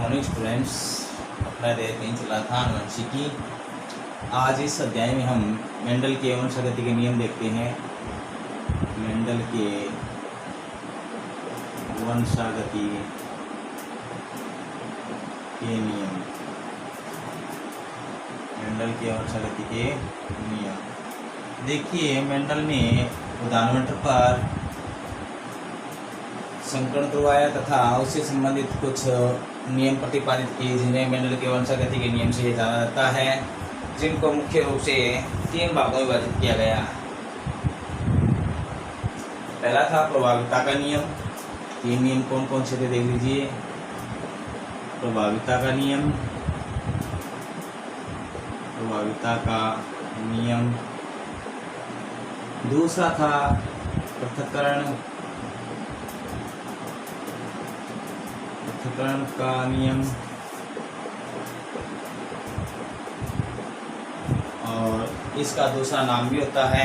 Morning students, अपना देर कहीं चला था आनुवंशिकी। आज इस अध्याय में हम मेंडल के वंशागति के नियम देखते हैं। मेंडल के वंशागति के नियम, मेंडल के वंशागति के नियम। देखिए, मेंडल ने उदाहरण पर संकरण करवाया तथा उससे संबंधित कुछ नियम प्रतिपादित किए, जिन्हें मेंडल के वंशागति के नियम से जाना जाता है, जिनको मुख्य रूप से 3 भागों में विभाजित किया गया। पहला था प्रभाविता का नियम। 3 नियम कौन कौन से थे देख लीजिए। प्रभाविता का नियम, प्रभाविता का नियम। दूसरा था पृथक्करण का नियम, और इसका दूसरा नाम भी होता है,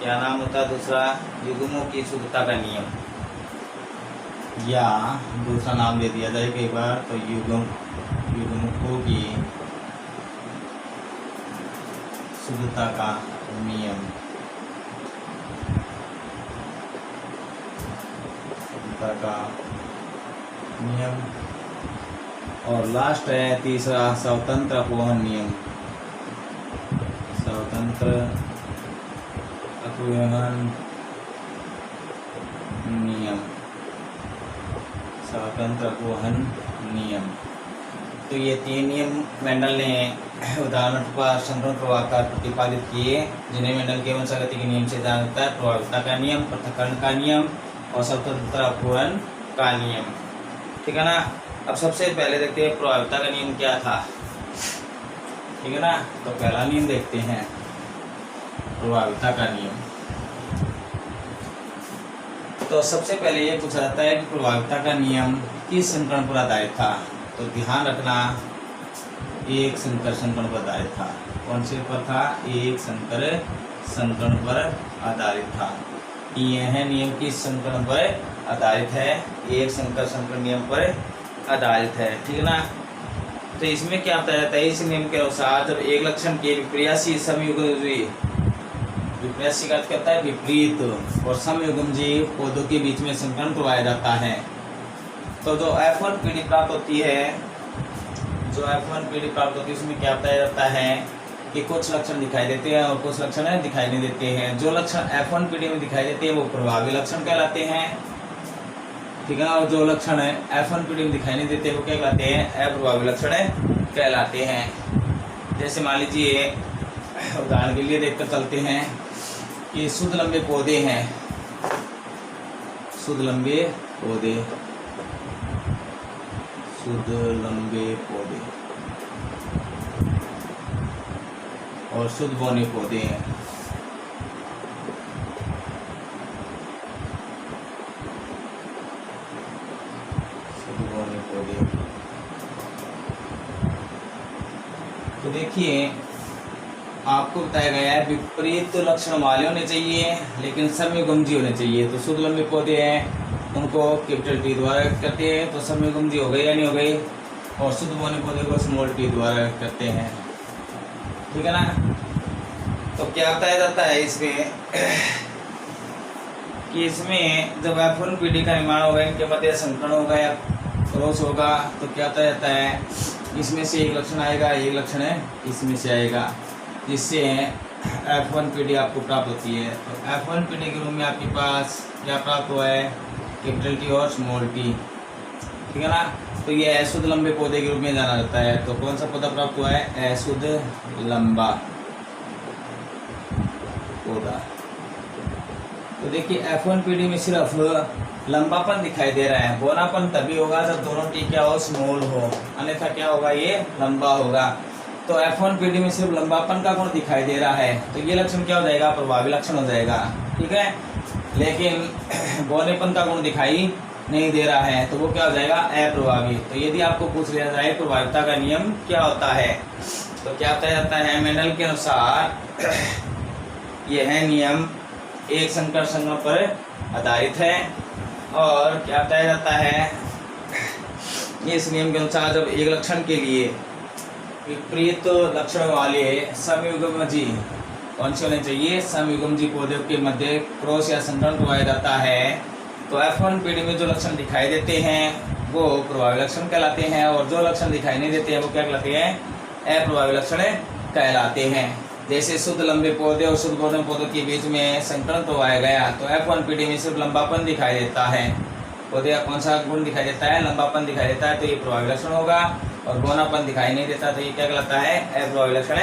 क्या नाम होता है दूसरा? युग्मों की शुद्धता का नियम, या दूसरा नाम दे दिया जाए कई बार तो युग्मकों की शुद्धता का नियम, शुद्धता का नियम। और लास्ट है तीसरा स्वतंत्र अपवहन नियम, स्वतंत्र अपवहन नियम, स्वतंत्र अपवहन नियम। तो ये 3 नियम मेंडल ने उदाहरण पर संकरण प्रभावकार प्रतिपादित किए, जिन्हें मेंडल के वंशागति के नियम से जाना जाता है। प्रभाविता का नियम, पृथक्करण का नियम और स्वतंत्र अपवहन का नियम। ठीक है ना। अब सबसे पहले देखते हैं प्रभाविता का नियम क्या था। ठीक है ना। तो पहला नियम देखते हैं, प्रभाविता का नियम। तो सबसे पहले ये पूछा जाता है कि प्रभाविता का नियम किस संकरण पर आधारित था। तो ध्यान रखना, एक संकर संकरण पर आधारित था। कौन से पर था? एक संकर संकरण पर आधारित था। यह नियम किस संकरण पर आधारित है? एक संकर संकरण नियम पर आधारित है। ठीक है ना। तो इसमें क्या बताया जाता है? इस नियम के अनुसार जब एक लक्षण के विपर्यासी समयुग्मजीवी, विपर्यासी का अर्थ करता है विपरीत, और समयुग्मजीव पौधों के बीच में संकरण करवाया जाता है, तो जो F1 पीढ़ी प्राप्त होती है, जो F1 पीढ़ी प्राप्त होती है, उसमें क्या बताया जाता है कि कुछ लक्षण दिखाई देते हैं और कुछ लक्षण दिखाई नहीं देते हैं। जो लक्षण F1 पीढ़ी में दिखाई देते हैं वो प्रभावी लक्षण कहलाते हैं। ठीक है ना। और जो लक्षण F1 पीढ़ी में दिखाई नहीं देते वो क्या कहलाते हैं? अप्रभावी लक्षण कहलाते हैं। जैसे मान लीजिए, उदाहरण के लिए देखकर चलते हैं कि शुद्ध लंबे पौधे हैं, शुद्ध लंबे पौधे, शुद्ध लंबे पौधे और शुद्ध बौने पौधे हैं। शुद्ध बौने पौधे। तो देखिए, आपको बताया गया है विपरीत लक्षण वाले होने चाहिए लेकिन समयुग्मजीव होने चाहिए। तो शुद्ध लंबे पौधे हैं, उनको कैपिटल टी द्वारा व्यक्त करते हैं, तो समयुग्मजीव हो गए या नहीं हो गए। और शुद्ध बौने पौधे को स्मॉल टी द्वारा व्यक्त करते हैं। ठीक है ना। तो क्या बताया जाता है इसमें कि इसमें जब F1 पीढ़ी का निर्माण होगा, इनके मध्य संकरण होगा या क्रॉस होगा, तो क्या बताया जाता है? इसमें से एक लक्षण आएगा, एक लक्षण है इसमें से आएगा, जिससे F1 पीढ़ी आपको प्राप्त होती है। तो F1 पीढ़ी के रूप में आपके पास क्या प्राप्त हुआ है? कैपिटल टी और स्मॉल टी। ठीक है ना। तो ये अशुद्ध लंबे पौधे के रूप में जाना जाता है। तो कौन सा पौधा प्राप्त हुआ है? अशुद्ध लंबा पौधा। तो देखिए, F1 पीढ़ी में सिर्फ लंबापन दिखाई दे रहा है। बौनापन तभी होगा जब दोनों टी क्या हो? स्मॉल हो, अन्यथा क्या होगा? ये लंबा होगा। तो F1 पीढ़ी में सिर्फ लंबापन का गुण दिखाई दे रहा है, तो ये लक्षण क्या हो जाएगा? प्रभावी लक्षण हो जाएगा। ठीक है। लेकिन बौनेपन का गुण दिखाई नहीं दे रहा है, तो वो क्या हो जाएगा? अप्रभावी। तो यदि आपको पूछ लिया जाए प्रभाविता का नियम क्या होता है, तो क्या बताया जाता है? मेंडल के अनुसार यह नियम एक संकर संगम पर आधारित है। और क्या बताया जाता है? इस नियम के अनुसार जब एक लक्षण के लिए विपरीत लक्षण वाले समयुग्मजी कौन से होने चाहिए, समयुग्मजी पौधों के मध्य क्रॉस या संकरण करवाया जाता है, तो F1 पीढ़ी में जो लक्षण दिखाई देते हैं वो प्रभावी लक्षण कहलाते हैं, और जो लक्षण दिखाई नहीं देते हैं वो क्या कहलाते हैं, अप्रभावी लक्षण कहलाते हैं। जैसे शुद्ध लंबे पौधे और शुद्ध गौण पौधों के बीच में संकरण करवाया गया तो F1 पीढ़ी में सिर्फ लंबापन दिखाई देता है, पौधे का कौन सा गुण दिखाई देता है, लंबापन दिखाई देता है, तो ये प्रभावी लक्षण होगा, और गौनापन दिखाई नहीं देता तो ये क्या कहलाता है, अप्रभावी लक्षण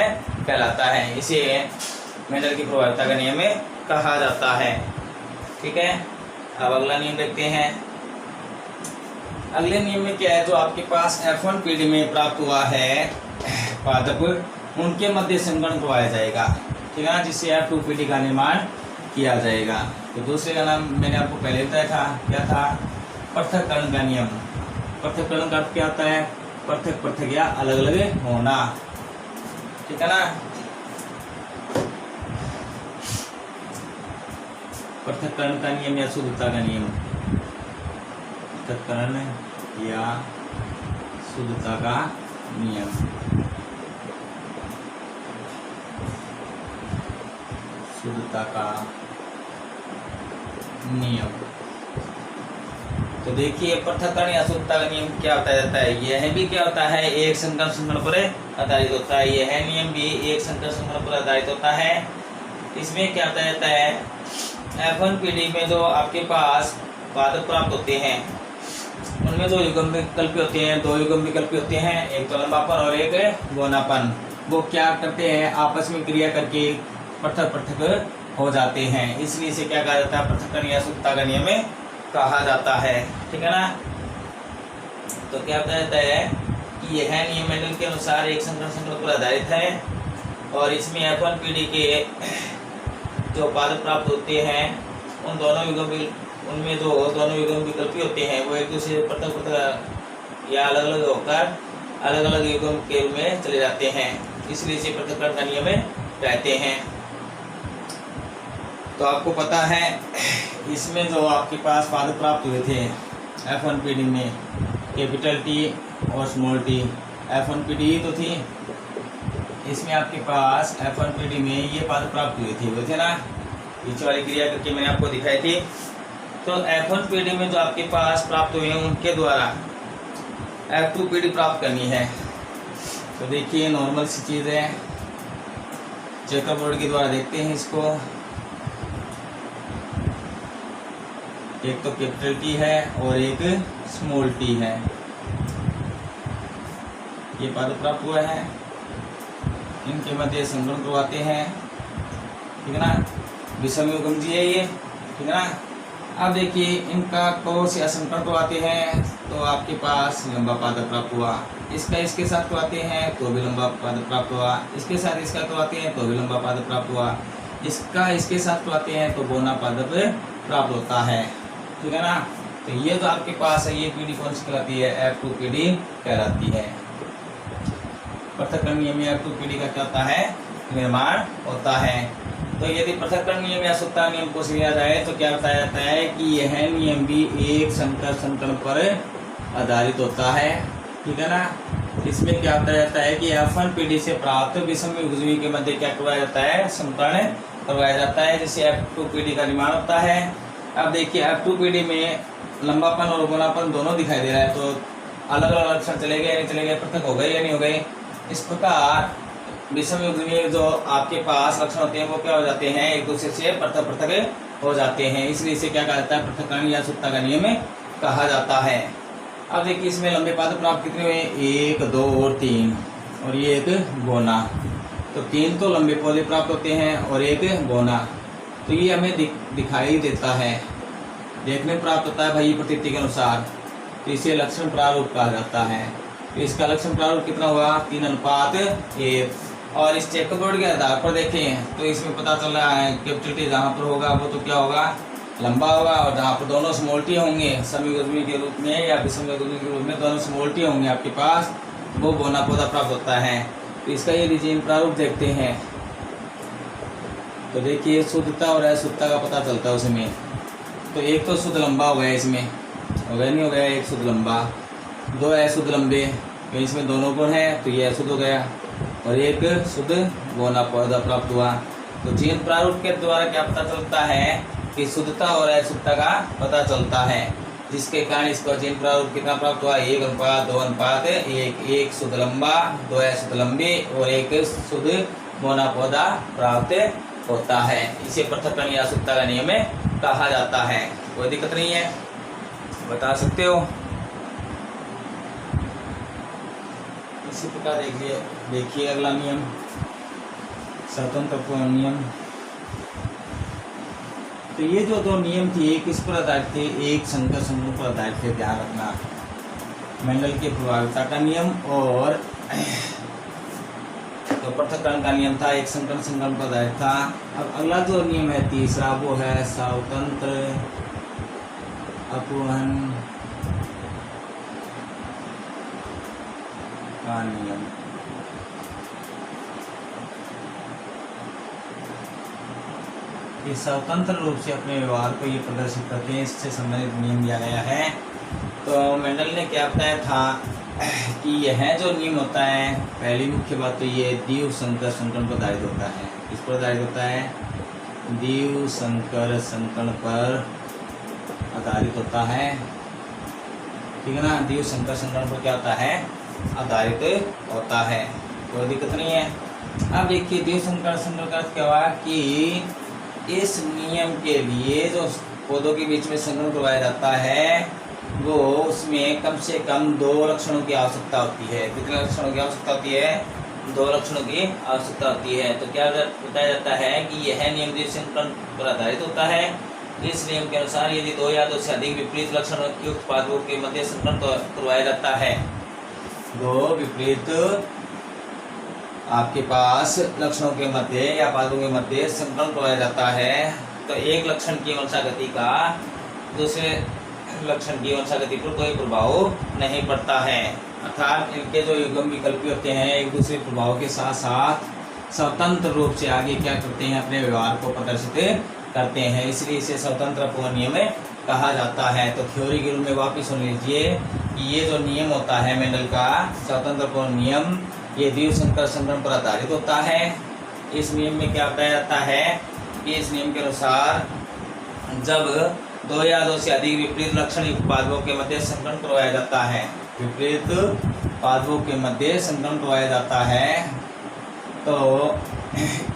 कहलाता है। इसे मेंडल की प्रभाविता का नियम कहा जाता है। ठीक है, अब अगला नियम देखते हैं। अगले नियम में क्या है, जो आपके पास F1 पीढ़ी में प्राप्त हुआ है पादप, उनके मध्य संकरण करवाया जाएगा, ठीक है ना, जिससे F2 पीढ़ी का निर्माण किया जाएगा। तो दूसरे का नाम मैंने आपको पहले बताया था, क्या था, पृथक्करण का नियम। पृथक्करण का अर्थ क्या होता है, पृथक पृथक या अलग अलग होना, ठीक है ना। पृथक्करण का नियम या शुद्धता का नियम, पृथक्करण या शुद्धता का नियम, शुद्धता का नियम। तो देखिए पृथक्करण या शुद्धता का नियम क्या होता जाता है, यह भी क्या होता है, एक संकर संकरण पर आधारित होता है। यह नियम भी एक संकर संकरण पर आधारित होता है। इसमें क्या होता जाता है, F1 पीढ़ी में जो आपके पास पादप प्राप्त होते हैं उनमें दो युग्म विकल्प होते हैं, दो युग्म विकल्प होते हैं, एक तो लंबापन और एक गौनापन। वो क्या करते हैं, आपस में क्रिया करके पृथक पृथक हो जाते हैं, इसलिए इसे क्या कहा जाता है, पृथक्करण या शुद्धता का नियम कहा जाता है, ठीक है ना। तो क्या होता जाता है कि यह नियम मेंडल के अनुसार एक संकरण संकल्प पर आधारित है, और इसमें F1 पीढ़ी के जो पादप प्राप्त होते हैं उन दोनों युग्म, उनमें जो दोनों युग्म विकल्पी होते हैं वो एक दूसरे से पृथक पृथक या अलग अलग होकर अलग अलग युग्म के रूप में चले जाते हैं, इसलिए इसे पृथक्करण का नियम कहते हैं। तो आपको पता है इसमें जो आपके पास पादप प्राप्त हुए थे F1 पीढ़ी में, कैपिटल T और स्मॉल t, F1 पीढ़ी ही तो थी, इसमें आपके पास F1 पीढ़ी में ये पादप प्राप्त हुए थे ना, पीछे वाली क्रिया करके मैंने आपको दिखाई थी। तो F1 पीढ़ी में जो आपके पास प्राप्त हुए हैं उनके द्वारा F2 पीढ़ी प्राप्त करनी है। तो देखिए नॉर्मल सी चीज़ है, चेकर बोर्ड के द्वारा देखते हैं इसको। एक तो कैपिटल T है और एक स्मॉल t है, ये पादप प्राप्त हुआ है, इनके मध्य संकरण करवाते हैं, ठीक है ना, विषम युग्मजी है ये, ठीक है ना। अब देखिए इनका क्रॉस या संकरण करवाते हैं तो आपके पास लंबा पादप प्राप्त हुआ, इसका इसके साथ करवाते हैं तो भी लंबा पादप प्राप्त हुआ, इसके साथ इसका करवाते हैं तो भी लंबा पादप प्राप्त हुआ, इसका इसके साथ करवाते हैं तो बौना पादप प्राप्त होता है, ठीक है ना। तो ये जो आपके पास है ये पीढ़ी कौन सी कहलाती है, F2 पीढ़ी कहलाती है। पृथक्करण नियम या F2 पीढ़ी का क्या होता है, निर्माण होता है। तो यदि पृथक्करण नियम या शुद्धता नियम को समझा जाए तो क्या बताया जाता है कि यह नियम भी एक संकर संकरण पर आधारित होता है, ठीक है ना। इसमें क्या बताया जाता है कि F1 पीढ़ी से प्राप्त विषम युग्मी के मध्य क्या करवाया जाता है, संकरण करवाया जाता है, जिससे F2 पीढ़ी का निर्माण होता है। अब देखिए F2 पीढ़ी में लंबापन और गौनापन दोनों दिखाई दे रहा है, तो अलग अलग लक्षण चले गए नहीं चले गए, पृथक हो गए या नहीं हो गए। इस प्रकार विषम युग्म में जो आपके पास लक्षण होते हैं वो क्या हो जाते हैं, एक दूसरे से पृथक पृथक हो जाते हैं, इसलिए इसे क्या कहा जाता है, पृथक्करण या शुद्धता का नियम कहा जाता है। अब देखिए इसमें लंबे पादप प्राप्त कितने हुए, 1 2 और 3, और ये एक गौना, तो 3 तो लंबे पौधे प्राप्त होते हैं और एक गौना। तो ये हमें दिखाई देता है, देखने प्राप्त होता है भाई प्रतीति के अनुसार, तो इसे लक्षण प्रारूप कहा जाता है। तो इसका लक्षण प्रारूप कितना हुआ, 3:1। और इस चेक बोर्ड के आधार पर देखें तो इसमें पता चल रहा है कैपिटल T जहाँ पर होगा वो तो क्या होगा, लंबा होगा, और जहाँ पर दोनों स्मॉल t होंगे समयुग्मी के रूप में या विषम युग्मी के रूप में दोनों स्मॉल t होंगे आपके पास, वो बौना पौधा प्राप्त होता है। तो इसका ये लीजिए प्रारूप देखते हैं, तो देखिए शुद्धता और अशुद्धता का पता चलता है उसमें। तो एक तो शुद्ध लंबा हो गया, इसमें हो गया नहीं हो गया, एक शुद्ध लंबा, दो अशुद्ध लंबे, तो इसमें दोनों गुण है तो ये अशुद्ध हो गया, और एक शुद्ध बोना पौधा प्राप्त हुआ। तो चयन प्रारूप के द्वारा क्या पता चलता है कि शुद्धता और अशुद्धता का पता चलता है, जिसके कारण इसको चयन प्रारूप कितना प्राप्त हुआ, 1:2:1, एक शुद्ध लंबा, दो अशुद्ध लंबे और एक शुद्ध बोना पौधा प्राप्त होता है। इसे पृथक्करण या शुद्धता का नियम कहा जाता है। कोई दिक्कत नहीं है, बता सकते हो। इसी प्रकार देखिए अगला नियम, स्वतंत्र पूर्ण नियम। तो ये जो दो नियम थे, एक किस पर आधारित थे, एक संकर संबंध पर आधारित थे, ध्यान रखना। मेंडल के प्रभाविता का नियम और तो पृथक्करण का नियम था, एक संकर संगम पर आधारित था। अब अगला जो नियम है तीसरा, वो है स्वतंत्र अपूर्णन का नियम। ये स्वतंत्र रूप से अपने व्यवहार को ये प्रदर्शित करते हैं, इससे संबंधित नियम दिया गया है। तो मेंडल ने क्या बताया था कि यह जो नियम होता है, पहली मुख्य बात तो ये द्विव संकर संकरण पर आधारित होता है। किस पर आधारित होता है, द्विव संकर संकरण पर आधारित होता है, ठीक है ना। द्विव संकर संकरण पर क्या होता है, आधारित होता है, कोई दिक्कत नहीं है। अब देखिए द्विव संकर संकरण का अर्थ क्या हुआ कि इस नियम के लिए जो पौधों के बीच में संकरण करवाया जाता है, वो उसमें कम से कम दो लक्षणों की आवश्यकता होती है। कितने लक्षणों की आवश्यकता होती है, दो लक्षणों की आवश्यकता होती है। तो क्या बताया जाता है कि यह नियम द्विव संकरण पर आधारित होता है। इस नियम के अनुसार यदि दो या दो से अधिक विपरीत लक्षण युक्त पादपों के मध्य संकरण करवाया जाता है, दो विपरीत आपके पास लक्षणों के मध्य या पादों के मध्य संकरण करवाया जाता है, तो एक लक्षण की वंशागति का दूसरे लक्षण की वंशागति पर कोई प्रभाव नहीं पड़ता है। अर्थात इनके जो युग्म विकल्पी होते हैं एक दूसरे प्रभाव के साथ साथ स्वतंत्र रूप से आगे क्या करते हैं, अपने व्यवहार को प्रदर्शित करते हैं, इसलिए इसे स्वतंत्र पूर्ण नियम कहा जाता है। तो थ्योरी के रूप में वापिस सुन लीजिए कि ये जो नियम होता है मेंडल का स्वतंत्र पूर्ण नियम, ये द्विव संकर संकरण पर आधारित होता है। इस नियम में क्या बताया जाता है कि इस नियम के अनुसार जब दो या दो से अधिक विपरीत लक्षण युक्त पादपों के मध्य संकरण करवाया जाता है, विपरीत पादपों के मध्य संकरण करवाया जाता है, तो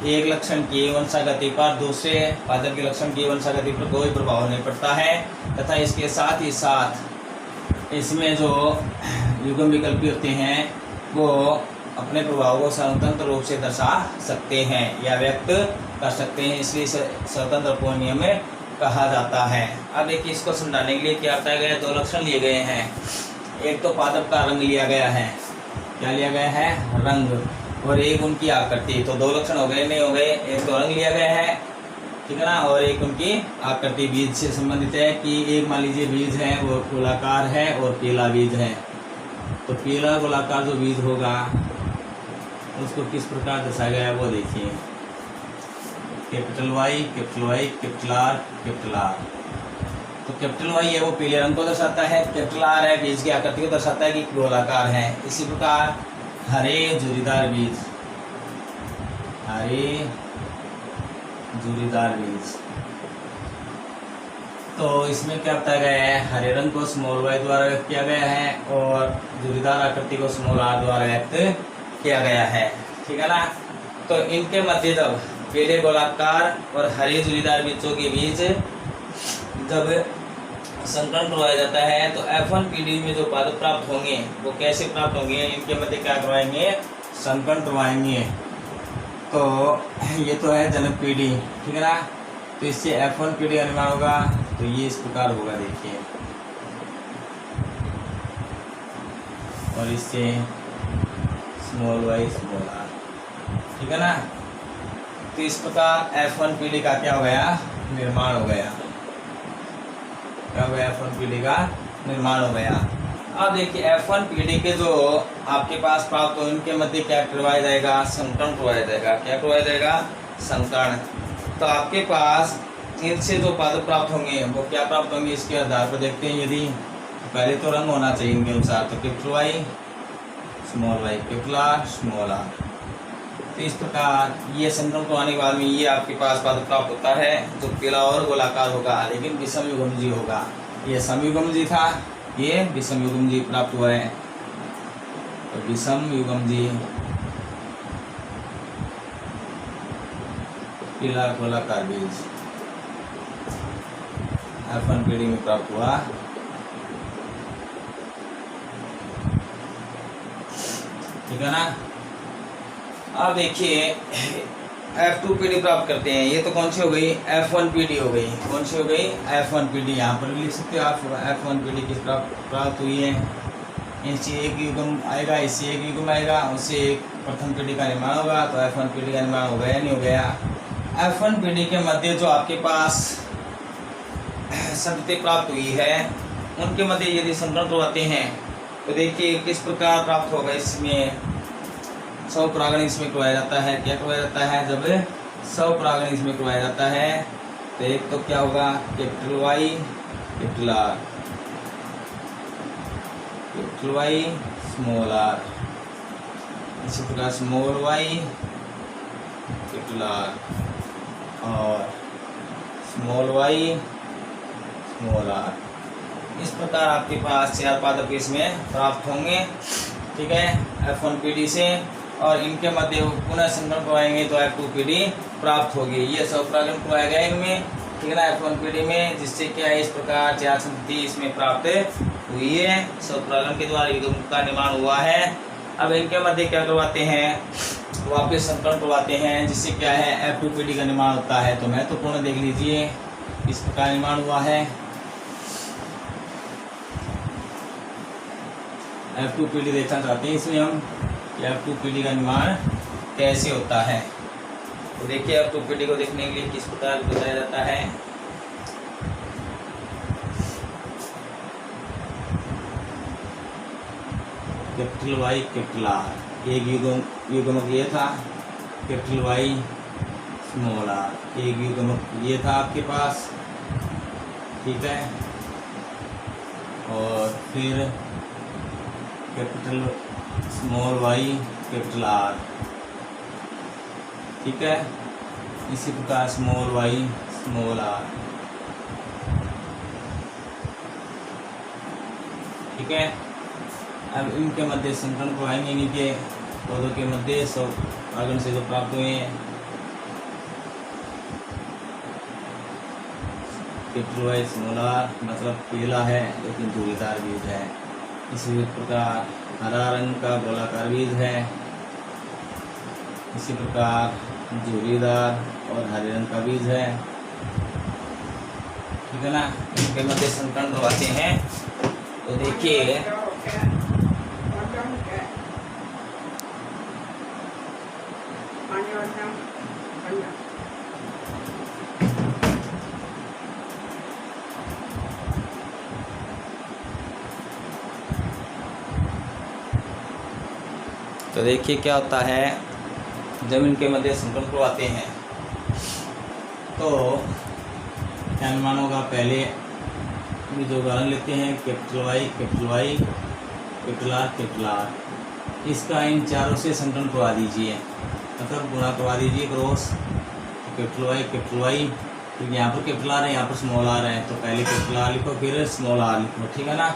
एक लक्षण की वंशागति पर दूसरे पादप के लक्षण की वंशागति पर कोई प्रभाव नहीं पड़ता है, तथा इसके साथ ही साथ इसमें जो युग्म विकल्पी होते हैं वो अपने प्रभाव को स्वतंत्र रूप से दर्शा सकते हैं या व्यक्त कर सकते हैं, इसलिए स्वतंत्र पूर्ण नियम कहा जाता है। अब देखिए इसको समझाने के लिए क्या बताया गया है, दो लक्षण लिए गए हैं। एक तो पादप का रंग लिया गया है, क्या लिया गया है, रंग, और एक उनकी आकृति। तो दो लक्षण हो गए, नहीं हो गए, एक तो रंग लिया गया है, ठीक है ना, और एक उनकी आकृति बीज से संबंधित है कि एक मान लीजिए बीज है वो गोलाकार है और पीला बीज है। तो पीला गोलाकार जो बीज होगा उसको किस प्रकार दर्शाया गया है वो देखिए, capital Y, capital R, capital R. तो कैपिटल वाई है वो पीले रंग को दर्शाता है, कैपिटल आर है बीज की आकृति को दर्शाता है कि गोलाकार है। इसी प्रकार हरे झुर्रीदार बीज, हरे झुर्रीदार बीज, तो इसमें क्या बताया गया है, हरे रंग को स्मॉल वाई द्वारा व्यक्त किया गया है और झुर्रीदार आकृति को स्मॉल आर द्वारा व्यक्त किया गया है, ठीक है ना। तो इनके मध्य जब पीले गोलाकार और हरे झुर्रीदार बीजों के बीच जब संकरण करवाया जाता है तो F1 पीढ़ी में जो पादप प्राप्त होंगे वो कैसे प्राप्त होंगे, इनके मध्य क्या करवाएंगे, संकरण करवाएंगे। तो ये तो है जनक पीढ़ी, ठीक है ना। तो इससे F1 पीढ़ी का निर्माण होगा, तो ये इस प्रकार होगा देखिए, और इससे स्मॉल वाई स्मॉल आर, ठीक है ना। तो इस प्रकार F1 पीढ़ी का क्या हो गया, निर्माण हो गया, क्या हो गया, F1 पीढ़ी का निर्माण हो गया। अब देखिए F1 पीढ़ी के जो आपके पास प्राप्त हो इनके मध्य क्या करवाया जाएगा, संकरण करवाया जाएगा। क्या करवाया जाएगा, संकरण। तो आपके पास इनसे जो पादप प्राप्त होंगे वो क्या प्राप्त होंगे, इसके आधार पर देखते हैं। यदि पहले तो रंग होना चाहिए इनके अनुसार, तो capital Y capital R small R. तो इस प्रकार ये समीकरण को आने के बाद में ये आपके पास पद प्राप्त होता है जो पीला और गोलाकार होगा लेकिन विषम युग्मजी होगा। ये समयुग्मजी था, ये विषम युग्मजी प्राप्त हुआ है। तो विषम युग्मजी पीला गोलाकार बीज F1 पीढ़ी में प्राप्त हुआ। ठीक है ना। अब देखिए F2 पीढ़ी प्राप्त करते हैं। ये तो कौन सी हो गई, F1 पीढ़ी हो गई। कौन सी हो गई, F1 पीढ़ी। यहाँ पर भी लिख सकते हो आप F1 पीढ़ी किस प्राप्त हुई है। इससे एक युग्म आएगा, इससे एक युग्म आएगा, उससे एक प्रथम पीढ़ी का निर्माण होगा। तो F1 पीढ़ी का निर्माण हो गया, नहीं हो गया। F1 पीढ़ी के मध्य जो आपके पास संतति प्राप्त हुई है उनके मध्य यदि संकरण करवाते हैं तो देखिए किस प्रकार प्राप्त होगा। इसमें स्वपरागण इसमें करवाया जाता है। क्या करवाया जाता है, जब स्वपरागण इसमें करवाया जाता है तो एक तो क्या होगा, capital Y capital R, capital Y small R, इसी प्रकार स्मॉल वाई कैपिटल आर और स्मॉल वाई स्मॉल आर। इस प्रकार आपके पास 4 पादप इसमें प्राप्त होंगे। ठीक है, F1 पीढ़ी से, और इनके मध्य पुनः संकरण करवाएंगे तो F2 पीढ़ी प्राप्त होगी। ये स्वपरागण करवाया गया इनमें, ठीक है ना, F1 पीढ़ी में, जिससे क्या है इस प्रकार 4 संतति इसमें प्राप्त हुई है। स्वपरागण के द्वारा युग्म का निर्माण हुआ है। अब इनके मध्य क्या करवाते हैं, वापस संकरण करवाते हैं, जिससे क्या है F2 पीढ़ी का निर्माण होता है। तो महत्वपूर्ण देख लीजिए, इस प्रकार निर्माण हुआ है। F2 पीढ़ी देखना चाहते हैं इसमें हम, F2 पीढ़ी का निर्माण कैसे होता है। तो देखिए F2 पीढ़ी को देखने के लिए किस प्रकार बताया जाता है। कैपिटल वाई कैपिटल आर, एक युग्मक ये था, कैपिटल वाई स्मॉल आर, एक युग्मक ये था आपके पास। ठीक है, और फिर capital small Y capital R. ठीक है, इसी प्रकार स्मॉल वाई स्मॉल आर। ठीक है, अब इनके मध्य संकरण करवाएंगे, इनके पौधों के मध्य स्वपरागण से जो प्राप्त हुए हैं। कैपिटल वाई स्मॉल आर मतलब पीला है लेकिन धुरीदार बीज है। इसी प्रकार हरा रंग का गोलाकार बीज है। इसी प्रकार झुर्रीदार और हरे रंग का बीज है। ठीक है ना, इनके मध्य संकरण करवाते हैं। तो देखिए तो देखिए क्या होता है जब इनके मध्य संकरण करवाते हैं तो क्या अनुमान होगा। पहले जो उदाहरण लेते हैं, कैपिटल वाई कैपिटल आर, इसका इन चारों से संकलन करवा दीजिए, मतलब गुणा करवा दीजिए क्रॉस। कैपिटल वाई तो यहाँ पर कैपिटल आर है, यहाँ पर स्मॉल आर है, तो पहले कैपिटल आर लिखो फिर स्मॉल आर लिखो। ठीक है ना,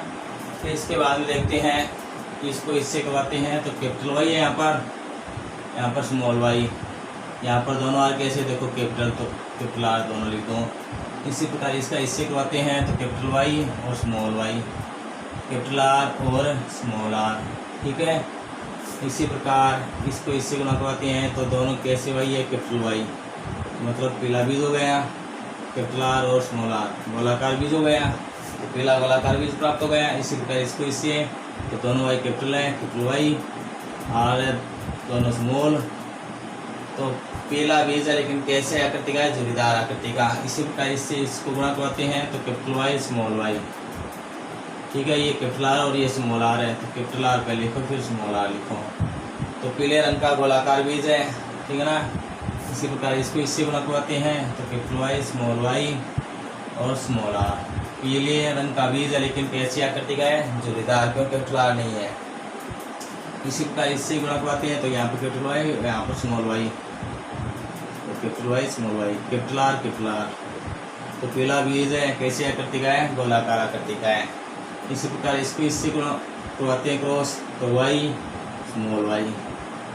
फिर इसके बाद में देखते हैं कि इसको इससे करवाते हैं। तो कैपिटल वाई है यहाँ पर स्मॉल वाई, यहाँ पर दोनों आर कैसे देखो, कैपिटल तो कैपिटल आर दोनों लिख दो। इसी प्रकार इसका इससे करवाते हैं तो कैपिटल वाई और स्मॉल वाई, कैपिटल आर और स्मॉल आर। ठीक है, इसी प्रकार इसको इससे गुणा करवाते हैं तो दोनों कैसे वाई है, कैपिटल वाई मतलब पीला बीज हो गया, कैपिटल आर और स्मॉल आर गोलाकार बीज हो गया, तो पीला गोलाकार बीज प्राप्त हो गया। इसी प्रकार इसको इससे तो दोनों वाई कैपिटल है, कैपिटल वाई, आर दोनों स्मॉल, तो पीला बीज है लेकिन कैसे आकृति का है, झुर्रीदार आकृति का। इसी प्रकार इससे इसको गुणा करवाते हैं तो कैपिटल वाई स्मॉल वाई। ठीक है, ये कैपिटल आर और ये स्मॉल आर है, तो कैपिटल आर पहले लिखो फिर स्मॉल आर लिखो, तो पीले रंग का गोलाकार बीज है। ठीक है ना, इसी प्रकार इसको इससे गुणा करवाते हैं तो कैपिटल वाई स्मॉल वाई और स्मॉल आर। पीले रंग का बीज है लेकिन कैसी आकृति का है, झुर्रीदार, क्योंकि कैपिटल नहीं है। इसी प्रकार इससे गुणा करवाते हैं तो यहाँ पर कैपिटल वाई, यहाँ पर स्मॉल वाई, तो capital Y small Y, capital R capital R. तो पीला बीज है कैसी आकृति का है, गोलाकार आकृति का है। इसी प्रकार इसको इससे गुणा करवाते हैं क्रॉस, तो Y small Y,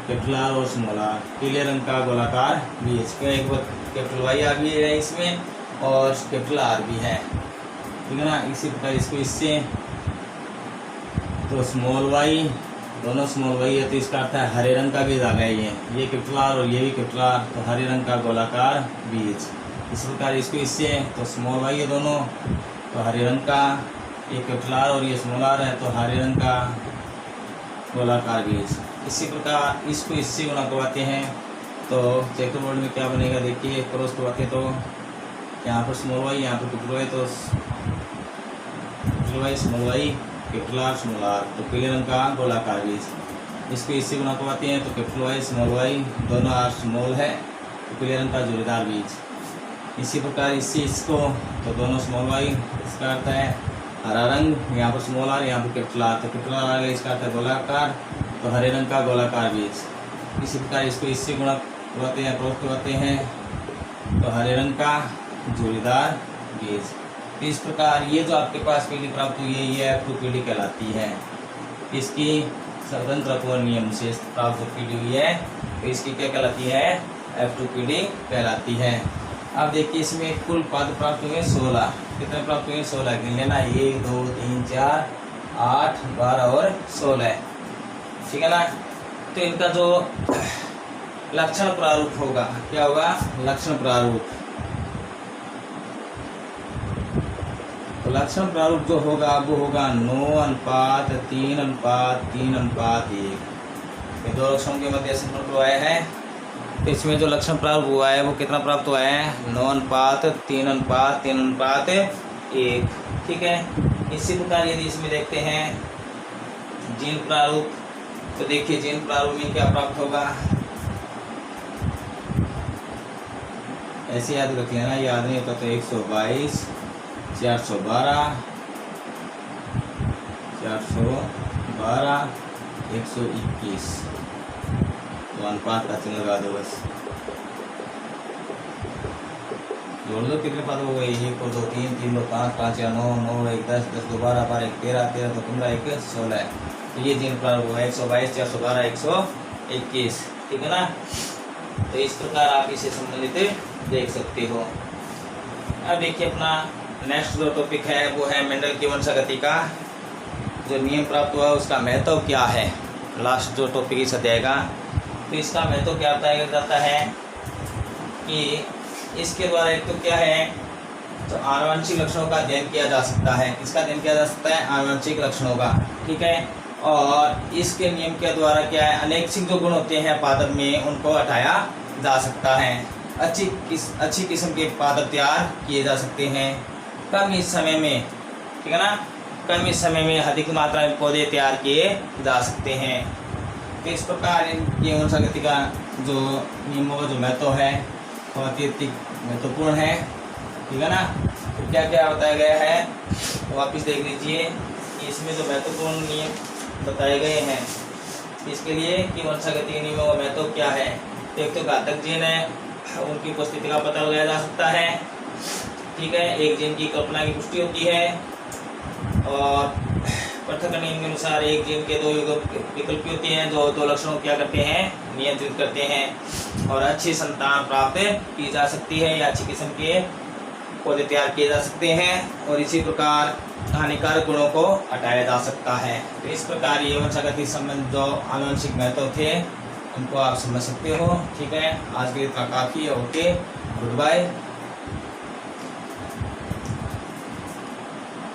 capital R और स्मॉल आर, पीले रंग का गोलाकार बीज। क्यों, एक बार कैपिटल वाई आ भी है इसमें और कैपिटल आर भी है, ठीक है ना। इसी प्रकार इसको इससे तो स्मॉल वाई, दोनों स्मॉल वाई है तो इसका अर्थ है हरे रंग का बीज आ गया ये कैपिटल आर और ये भी कैपिटल आर, तो हरे रंग का गोलाकार बीज। इस प्रकार इसको इससे तो स्मॉल वाई है दोनों, तो हरे रंग का, ये कैपिटल आर और ये स्मॉल आर है तो हरे रंग का गोलाकार बीज। इसी प्रकार इसको इससे गुणा करवाते हैं तो चेकर बोर्ड में क्या बनेगा, देखिए क्रॉस करवाते हैं तो यहाँ पर स्मॉल वाई, यहाँ पर कैपिटल वाई, तो capital Y small Y, capital R small R, तो पीले रंग का गोलाकार बीज। इसको इससे गुणा करवाते हैं तो कैपिटल वाई स्मॉल वाई, दोनों आर स्मॉल है तो पीले रंग का झुर्रीदार बीज। इसी प्रकार इससे इसको तो दोनों स्मॉल वाई, इसका अर्थ है हरा रंग, यहाँ पर स्मॉल आर, यहाँ पर कैपिटल आर, तो कैपिटल आर आ गया, इसका अर्थ है गोलाकार, तो हरे रंग का गोलाकार बीज। इसी प्रकार इसको इससे गुणा करवाते हैं, क्रॉस करवाते हैं तो हरे रंग का झुर्रीदार बीज। तो इस प्रकार ये जो आपके पास पीढ़ी प्राप्त हुई है ये F2 पीढ़ी कहलाती है। इसकी स्वतंत्र अपवर्ग नियम से प्राप्त जो पीढ़ी हुई है तो इसकी क्या कहलाती है, F2 पीढ़ी कहलाती है। अब देखिए इसमें कुल पद प्राप्त हुए 16, कितने प्राप्त हुए 16 गिन लेना, 1 2 3 4 8 12 और 16, ठीक है ना। तो इनका जो लक्षण प्रारूप होगा, क्या होगा, लक्षण प्रारूप। तो लक्षण प्रारूप जो होगा वो होगा 9:3:3:3:1। ये दो लक्षणों के मध्य संबंध आया है, तो इसमें जो लक्षण प्रारूप हुआ है वो कितना प्राप्त हुआ है, 9:3:3:1, ठीक है। इसी प्रकार यदि इसमें देखते हैं जीन प्रारूप, तो देखिए जीन प्रारूप में क्या प्राप्त होगा, ऐसे याद रख लेना, याद नहीं होता तो 122 412 412 121, तो अनुपात का चिन्ह लगा दो बस, जोड़ दो, कितने पद हो गए, 1 2 3 3 2 5 5 या 9 9 1 10 10 2 12 12 1 13 13 2 15 1 16 है। तो ये जीन प्रारूप हुआ 122 412 121, ठीक है ना। तो इस प्रकार आप इसे संबंधित देख सकते हो। अब देखिए अपना नेक्स्ट जो टॉपिक है वो है मेंडल की वंशागति का जो नियम प्राप्त हुआ उसका महत्व क्या है। लास्ट जो टॉपिक इस अध्याय का, तो इसका महत्व क्या बताया जाता है कि इसके द्वारा एक तो क्या है, तो आनुवंशिक लक्षणों का अध्ययन किया जा सकता है। किसका अध्ययन किया जा सकता है, आनुवंशिक लक्षणों का, ठीक है। और इसके नियम के द्वारा क्या है, अनैच्छिक जो गुण होते हैं पादप में उनको हटाया जा सकता है। अच्छी किस्म के पादप तैयार किए जा सकते हैं कम इस समय में, ठीक है ना। कम इस समय में अधिक मात्रा में पौधे तैयार किए जा सकते हैं। तो इस प्रकार इनकी वंशागति का जो नियमों का जो महत्व है बहुत ही महत्वपूर्ण है, ठीक है ना। तो क्या क्या बताया गया है तो वापस देख लीजिए कि इसमें जो महत्वपूर्ण नियम बताए गए हैं इसके लिए कि वंशागति के नियमों का महत्व क्या है। एक तो घातक जीन है, उनकी उपस्थिति का पता लगाया जा सकता है, ठीक है। एक जीन की कल्पना की पुष्टि होती है और पृथक नियम के अनुसार एक जीन के 2 विकल्प होती हैं जो 2 लक्षणों क्या करते हैं, नियंत्रित करते हैं और अच्छी संतान प्राप्त की जा सकती है या अच्छी किस्म के पौधे तैयार किए जा सकते हैं और इसी प्रकार हानिकारक गुणों को हटाया जा सकता है। तो इस प्रकार ये वंशागति संबंध जो आनुवंशिक महत्व थे उनको आप समझ सकते हो, ठीक है। आज के लिए इतना काफ़ी है। Okay, good bye.